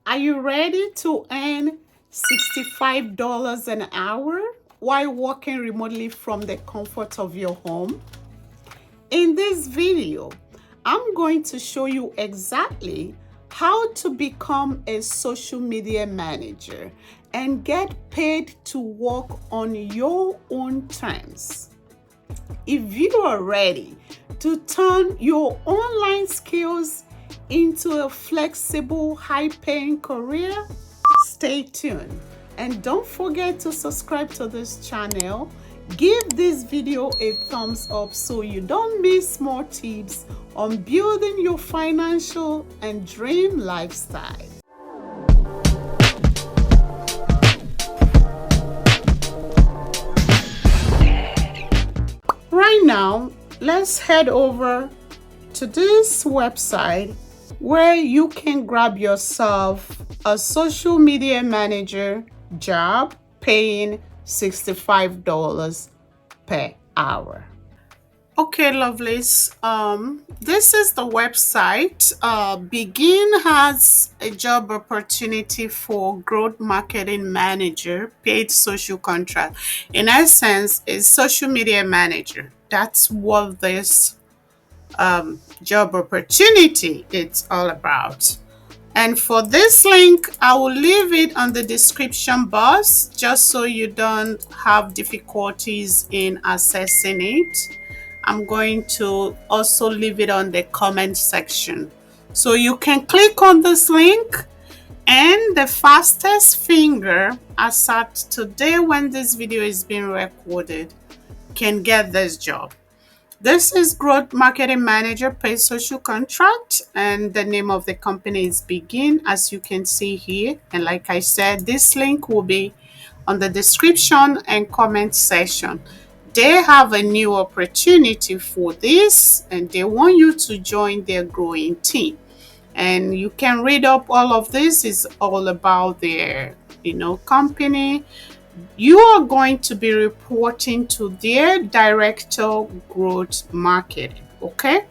Are you ready to earn $65 an hour while working remotely from the comfort of your home? In this video, I'm going to show you exactly how to become a social media manager and get paid to work on your own terms. If you are ready to turn your online skills into a flexible, high-paying career, stay tuned. And don't forget to subscribe to this channel. Give this video a thumbs up so you don't miss more tips on building your financial and dream lifestyle. Right now, let's head over to this website where you can grab yourself a social media manager job paying $65 per hour. Okay, lovelies. This is the website. Begin has a job opportunity for growth marketing manager, paid social contract. In essence, a social media manager. That's what this job opportunity it's all about. And for this link, I will leave it on the description box just so you don't have difficulties in accessing it. I'm going to also leave it on the comment section. So you can click on this link, and the fastest finger as at today when this video is being recorded can get this job. This is Growth Marketing Manager Paid Social Contract, and the name of the company is Begin, as you can see here. And like I said, this link will be on the description and comment section. They have a new opportunity for this, and they want you to join their growing team. And you can read up all of this. Is all about their company. You are going to be reporting to their director growth marketing, okay?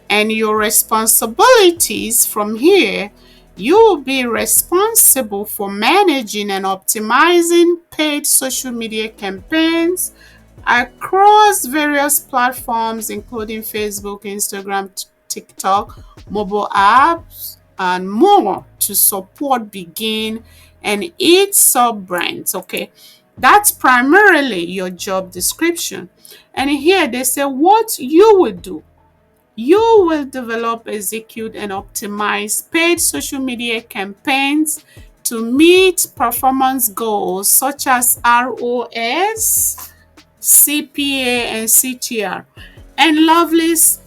And your responsibilities from here, you will be responsible for managing and optimizing paid social media campaigns across various platforms, including Facebook, Instagram, TikTok, mobile apps, and more to support Begin and its sub-brands, okay? That's primarily your job description. And here they say what you will do. You will develop, execute, and optimize paid social media campaigns to meet performance goals such as ROS, CPA, and CTR. And lovelies,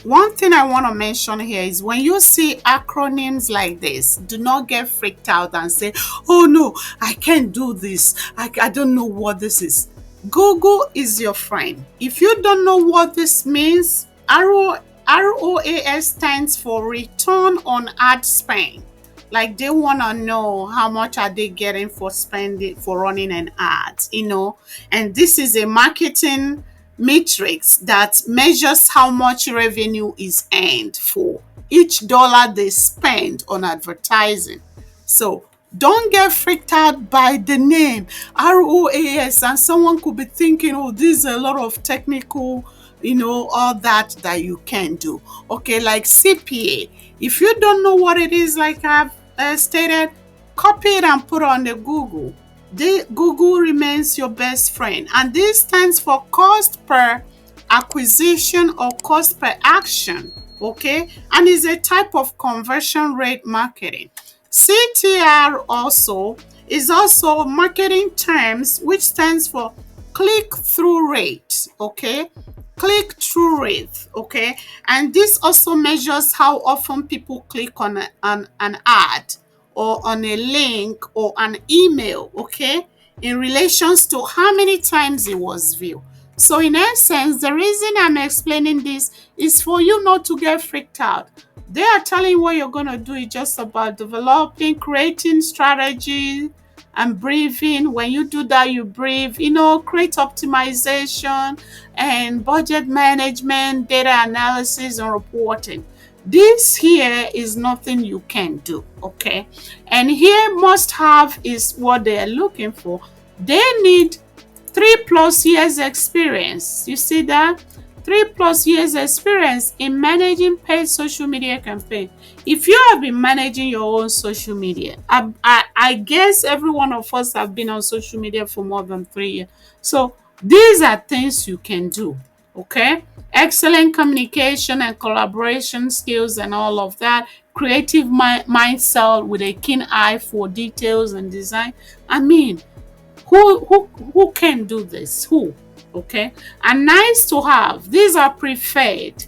one thing I want to mention here is when you see acronyms like this, do not get freaked out and say, oh no, I can't do this. I don't know what this is. Google is your friend. If you don't know what this means, ROAS stands for return on ad spend. Like they want to know how much are they getting for spending, for running an ad, and this is a marketing matrix that measures how much revenue is earned for each dollar they spend on advertising. So don't get freaked out by the name ROAS, and someone could be thinking, oh, this is a lot of technical, all that you can do. Okay, like CPA. If you don't know what it is, like I've stated, copy it and put it on the Google. Google remains your best friend, and this stands for cost per acquisition or cost per action, okay, and is a type of conversion rate marketing. CTR also is also marketing terms, which stands for click-through rate, okay, click-through rate, okay, and this also measures how often people click on an ad or on a link or an email, okay, in relations to how many times it was viewed. So in essence, the reason I'm explaining this is for you not to get freaked out. They are telling you what you're going to do is just about developing, creating strategy and briefing. When you do that, you brief, create optimization and budget management, data analysis and reporting. This here is nothing you can do, okay? And here must have is what they are looking for. They need 3+ years experience. You see that? 3+ years experience in managing paid social media campaign. If you have been managing your own social media, I guess every one of us have been on social media for more than 3 years. So these are things you can do. Okay, excellent communication and collaboration skills and all of that. Creative mindset with a keen eye for details and design. I mean, who can do this? Who? Okay, and nice to have. These are preferred.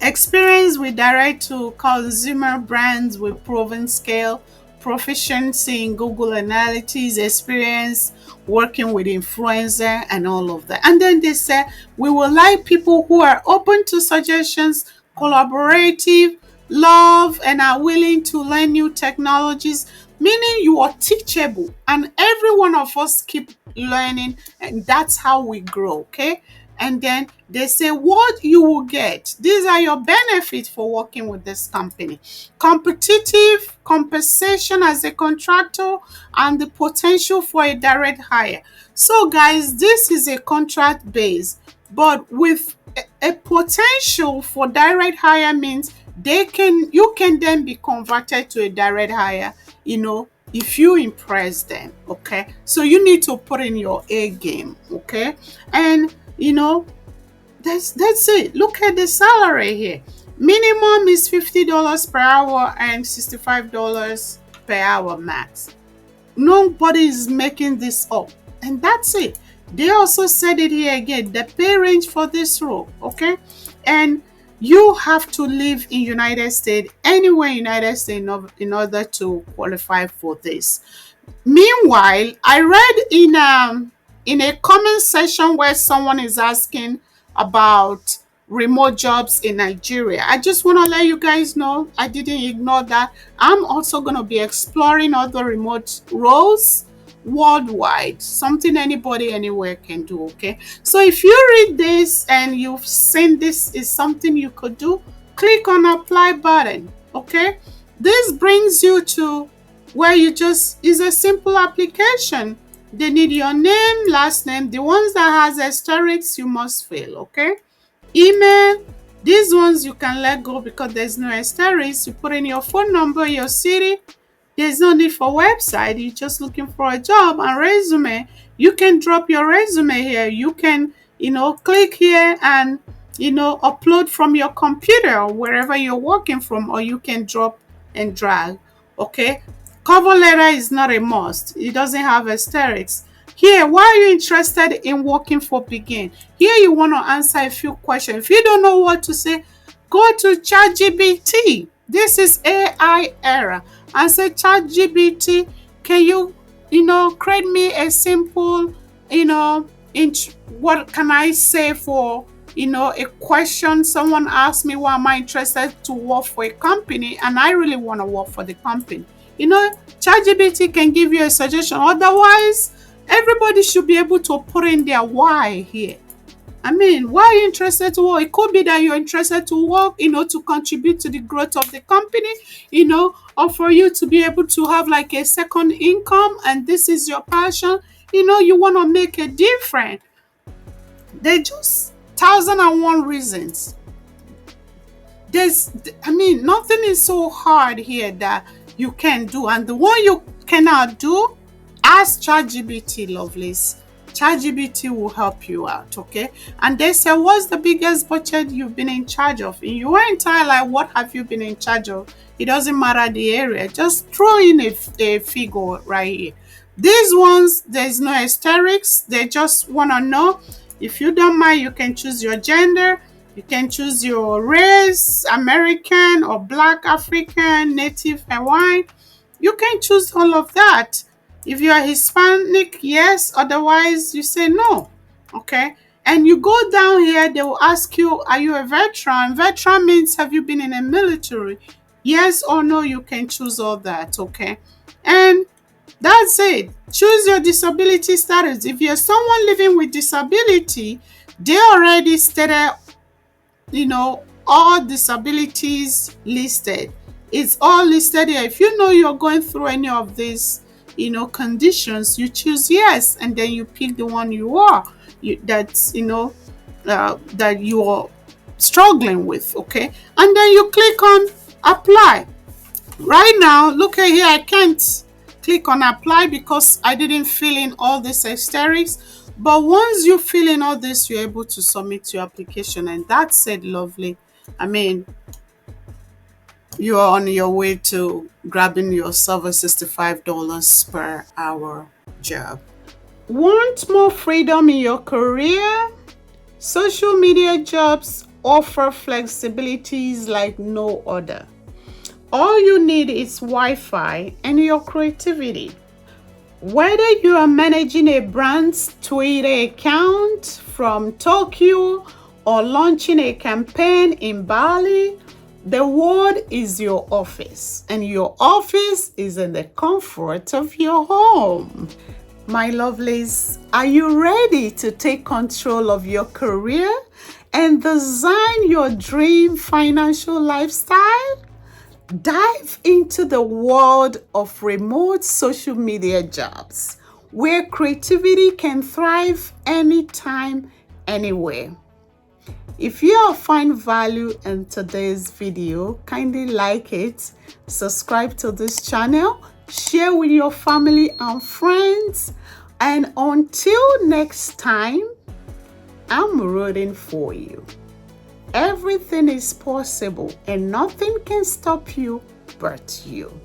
Experience with direct to consumer brands with proven scale, proficiency in Google Analytics, experience working with influencer and all of that. And then they say we would like people who are open to suggestions, collaborative, love and are willing to learn new technologies, meaning you are teachable and every one of us keep learning and that's how we grow. Okay, and then they say what you will get. These are your benefits for working with this company. Competitive compensation as a contractor and the potential for a direct hire. So guys, this is a contract base, but with a potential for direct hire means you can then be converted to a direct hire, if you impress them. Okay, so you need to put in your A game. Okay, and that's it. Look at the salary here. Minimum is $50 per hour and $65 per hour max. Nobody is making this up, and that's it. They also said it here again, the pay range for this role. Okay, and you have to live in United States, anywhere in United States, in order to qualify for this. Meanwhile, I read in a comment section where someone is asking about remote jobs in Nigeria. I just want to let you guys know I didn't ignore that. I'm also going to be exploring other remote roles worldwide, something anybody anywhere can do. Okay, so if you read this and you've seen this is something you could do, click on apply button. Okay, this brings you to where you just is a simple application. They need your name, last name, the ones that has asterisks you must fill. Okay, email, these ones you can let go because there's no asterisk. You put in your phone number, your city. There's no need for website. You're just looking for a job. And resume, you can drop your resume here. You can click here and upload from your computer or wherever you're working from, or you can drop and drag. Okay, cover letter is not a must. It doesn't have asterisks. Here, why are you interested in working for Begin? Here you want to answer a few questions. If you don't know what to say, go to ChatGPT. This is AI era. And say, ChatGPT, can you, create me a simple, what can I say for, a question someone asked me, why am I interested to work for a company? And I really want to work for the company. ChatGPT can give you a suggestion. Otherwise, everybody should be able to put in their why here. I mean, why are you interested to work? It could be that you're interested to work, to contribute to the growth of the company, or for you to be able to have like a second income, and this is your passion. You want to make a difference. They just 1,001 reasons. Nothing is so hard here that you can do, and the one you cannot do, ask ChatGPT, lovelies. ChatGPT will help you out. Okay, and they say, what's the biggest budget you've been in charge of in your entire life? What have you been in charge of? It doesn't matter the area, just throw in a figure right here. These ones, there's no asterisks. They just want to know. If you don't mind, you can choose your gender. You can choose your race, American or Black, African, Native, Hawaiian. You can choose all of that. If you are Hispanic, yes. Otherwise, you say no. Okay. And you go down here, they will ask you, are you a veteran? Veteran means, have you been in the military? Yes or no, you can choose all that. Okay. And that's it. Choose your disability status. If you're someone living with disability, they already stated, all disabilities listed. It's all listed here. If you know you're going through any of these, conditions, you choose yes, and then you pick the one that's, that you're struggling with, okay? And then you click on apply. Right now, look at here, I can't click on apply because I didn't fill in all these asterisks. But once you fill in all this, you're able to submit your application, and that's it, lovely. I mean, you're on your way to grabbing yourself a $65 per hour job. Want more freedom in your career? Social media jobs offer flexibilities like no other. All you need is Wi-Fi and your creativity. Whether you are managing a brand's Twitter account from Tokyo or launching a campaign in Bali, the world is your office, and your office is in the comfort of your home. My lovelies, are you ready to take control of your career and design your dream financial lifestyle? Dive into the world of remote social media jobs, where creativity can thrive anytime, anywhere. If you have found value in today's video, kindly like it, subscribe to this channel, share with your family and friends, and until next time, I'm rooting for you. Everything is possible and nothing can stop you but you.